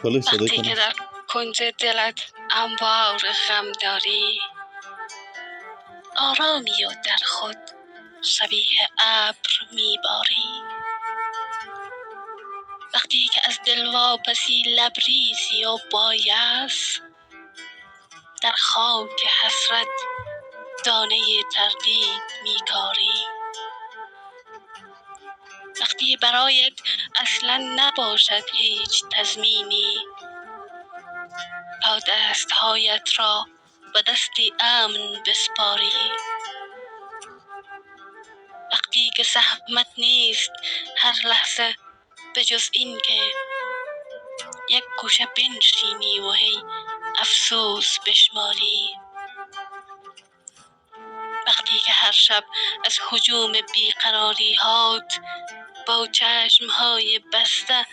وقتی که در کنج دلت انبار غم داری، آرامی و در خود شبیه ابر میباری. وقتی که از دل واپسی لبریزی و بایس، در خاک حسرت دانه تردید میکاری. وقتی برایت اصلا نباشد هیچ تضمینی، تا دستهایت را به دستی امن بسپاری. وقتی که سهمت نیست هر لحظه به جز این که یک گوشه بنشینی و هی افسوس بشماری. وقتی که هر شب از هجوم بیقراری هات با چشمهای بسته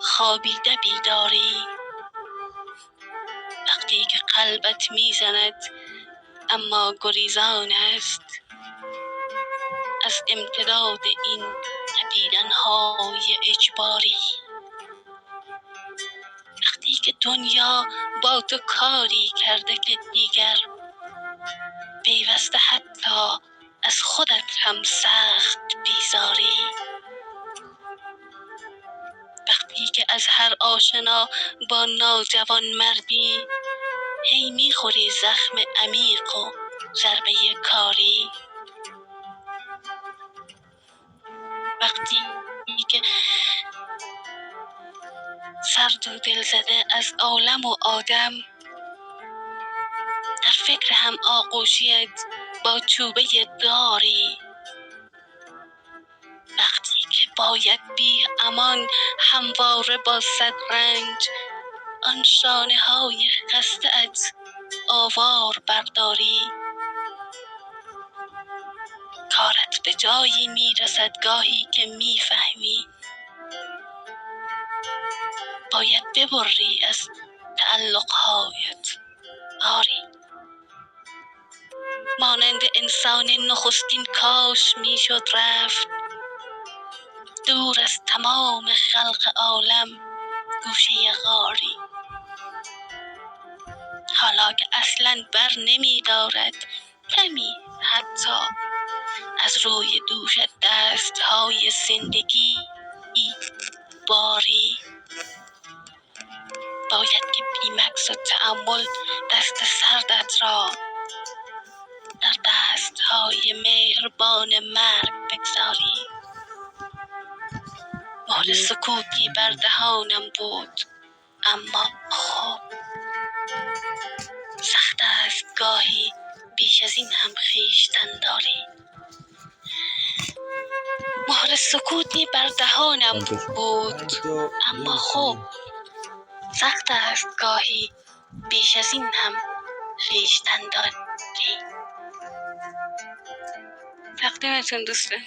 خوابیده بیداری. وقتی که قلبت میزند اما گریزان است از امتداد این تپیدن‌های اجباری. وقتی که دنیا با تو کاری کرده که دیگر پیوسته حتی از خودت هم سخت بیزاری. وقتی که از هر آشنا با ناجوان مردی هی میخوری زخم عمیق و ضربه کاری. وقتی که سرد و دل زده از عالم و آدم در فکر هم آغوشیت با چوبه داری. وقتی که باید بی امان همواره با صد رنج آن شانه های خسته ات آوار برداری. کارت به جایی میرسد گاهی که میفهمی باید ببری از تعلقهایت. آری، مانند انسان نخستین کاش میشد رفت دور از تمام خلق عالم گوشه غاری. حالا که اصلا بر نمیدارد کمی حتی از روی دوش دستهای زندگی باری. باید که بی مکث و تأمل دست سردت را در دستهای مهربان مرگ بگذاری. مهر سکوتی بر دهانم بود اما خب سخت است گاهی بیش از این هم خویشتن داری. مهر سکوتی بر دهانم بود اما خب سخت است گاهی بیش از این هم خویشتن داری. تقدیمتون دوستان.